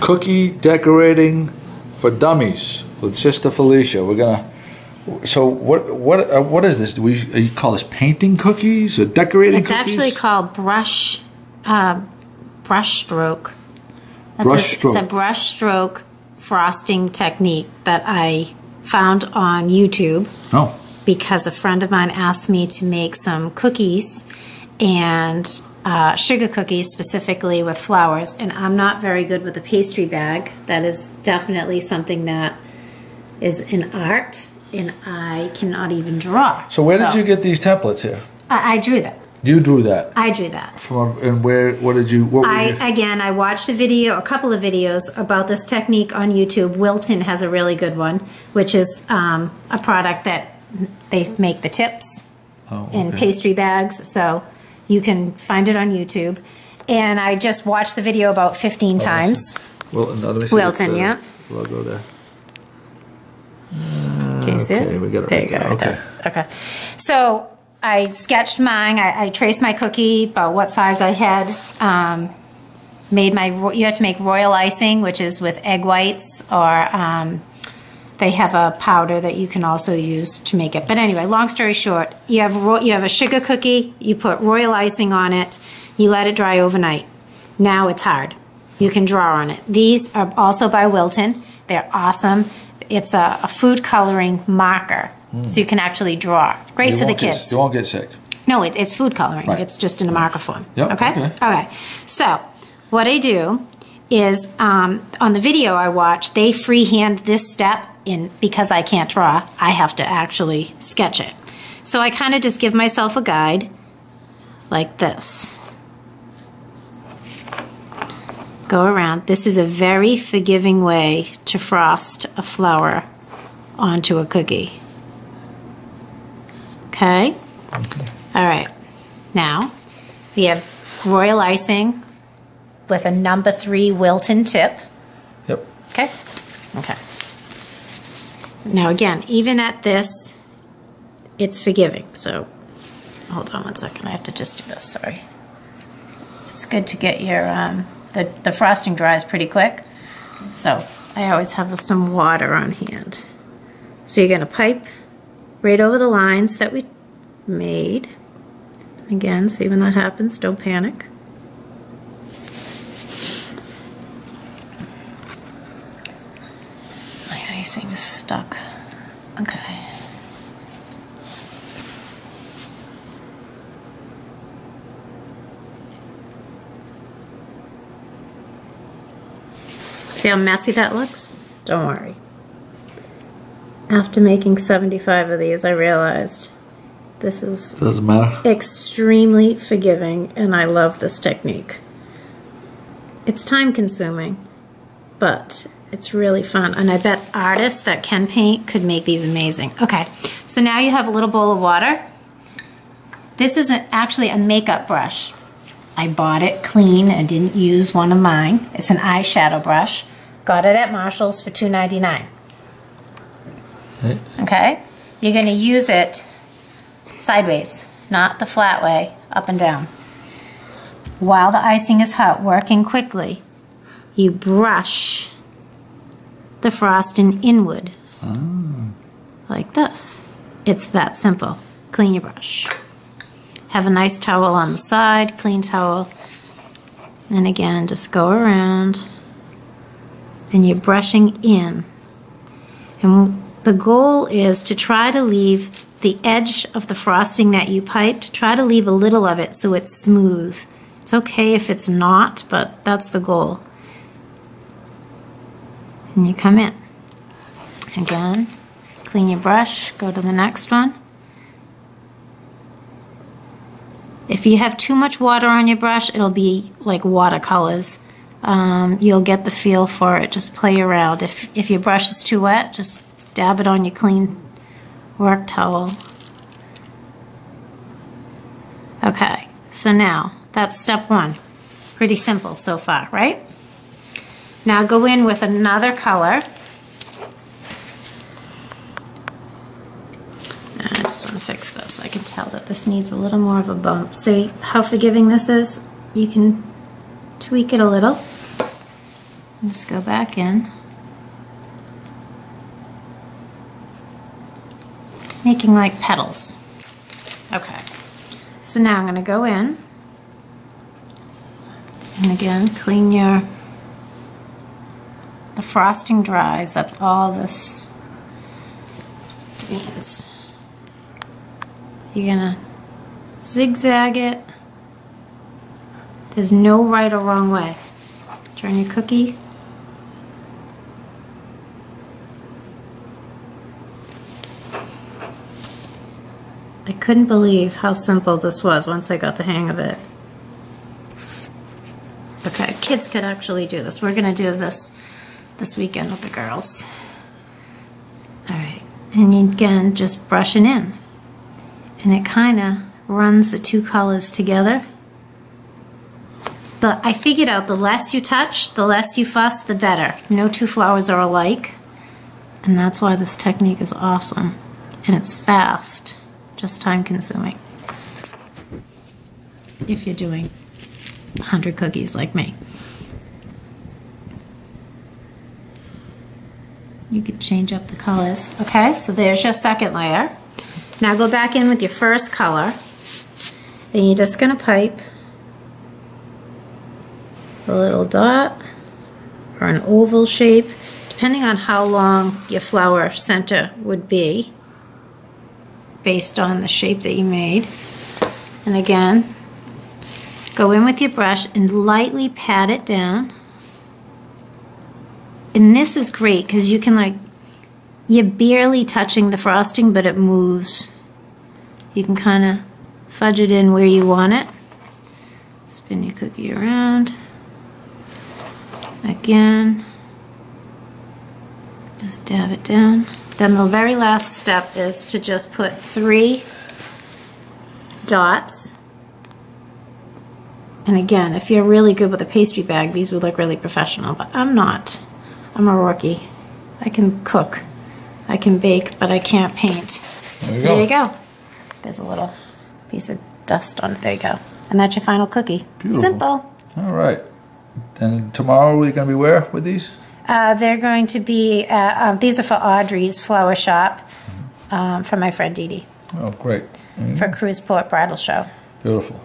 Cookie decorating for dummies with Sista Felicia. We're gonna. So what is this? Do you call this painting cookies or decorating cookies? It's actually called brush stroke. Brush It's a brush stroke frosting technique that I found on YouTube. Oh. Because a friend of mine asked me to make some cookies and sugar cookies specifically with flowers, and I'm not very good with a pastry bag. That is definitely something that is an art, and I cannot even draw. So where did you get these templates here? I drew them. You drew that? I drew that. And what did you? Again, I watched a couple of videos about this technique on YouTube. Wilton has a really good one, which is a product that they make the tips in pastry bags, so you can find it on YouTube. And I just watched the video about 15 times. Wilton, yeah. Logo there. Can you see it? We got it. There you go. Right there. Okay. So I sketched mine. I traced my cookie about what size I had. You have to make royal icing, which is with egg whites, or they have a powder that you can also use to make it. But anyway, long story short, you have a sugar cookie, you put royal icing on it, you let it dry overnight. Now it's hard. You can draw on it. These are also by Wilton. They're awesome. It's a food coloring marker, so you can actually draw. Great for the kids. You won't get sick. No, it's food coloring. Right. It's just in a marker form. Yep. Okay? Okay. So what I do is on the video I watched, they freehand this step because I can't draw. I have to actually sketch it. So I kind of just give myself a guide like this. Go around. This is a very forgiving way to frost a flower onto a cookie. Okay? All right. Now, we have royal icing with a number 3 Wilton tip. Yep. Okay? Okay. Now again, even at this, it's forgiving. So, hold on one second. I have to just do this. Sorry. It's good to get your, the frosting dries pretty quick. So, I always have some water on hand. So you're going to pipe right over the lines that we made. Again, see when that happens, don't panic. My icing is stuck. Okay. See how messy that looks? Don't worry. After making 75 of these, I realized this is doesn't matter. Extremely forgiving, and I love this technique. It's time consuming, but it's really fun, and I bet artists that can paint could make these amazing. Okay, so now you have a little bowl of water. This is actually a makeup brush. I bought it clean and didn't use one of mine. It's an eyeshadow brush. Got it at Marshall's for $2.99. Okay, you're going to use it sideways, not the flat way, up and down. While the icing is hot, working quickly, you brush the frosting inward, like this. It's that simple. Clean your brush. Have a nice towel on the side, clean towel, and again, just go around, and you're brushing in. And the goal is to try to leave the edge of the frosting that you piped, try to leave a little of it so it's smooth. It's okay if it's not, but that's the goal. And you come in. Again, clean your brush, go to the next one. If you have too much water on your brush, it'll be like watercolors. You'll get the feel for it. Just play around. If your brush is too wet, just dab it on your clean work towel. Okay, so now that's step 1. Pretty simple so far, right? Now go in with another color. I just want to fix this. I can tell that this needs a little more of a bump. See how forgiving this is? You can tweak it a little. Just go back in. Making like petals. Okay. So now I'm going to go in. And again, clean the frosting dries. That's all this means. You're going to zigzag it. There's no right or wrong way. Turn your cookie. I couldn't believe how simple this was once I got the hang of it. Okay, kids could actually do this. We're gonna do this weekend with the girls. All right, and again, just brushing in. And it kind of runs the two colors together. I figured out the less you touch, the less you fuss, the better. No two flowers are alike. And that's why this technique is awesome. And it's fast, just time consuming. If you're doing 100 cookies like me. You could change up the colors. Okay, so there's your second layer. Now go back in with your first color. And you're just gonna pipe a little dot or an oval shape, depending on how long your flower center would be, based on the shape that you made. And again, go in with your brush and lightly pat it down. And this is great because you can you're barely touching the frosting, but it moves. You can kind of fudge it in where you want it. Spin your cookie around. Again, just dab it down. Then the very last step is to just put 3 dots. And again, if you're really good with a pastry bag, these would look really professional, but I'm not. I'm a rookie. I can cook, I can bake, but I can't paint. There you go. There's a little piece of dust on it. There you go. And that's your final cookie. Beautiful. Simple. All right. And tomorrow we're going to be where with these? They're going to be, these are for Audrey's Flower Shop, for my friend Dee Dee. Oh, great. For Cruiseport Bridal Show. Beautiful.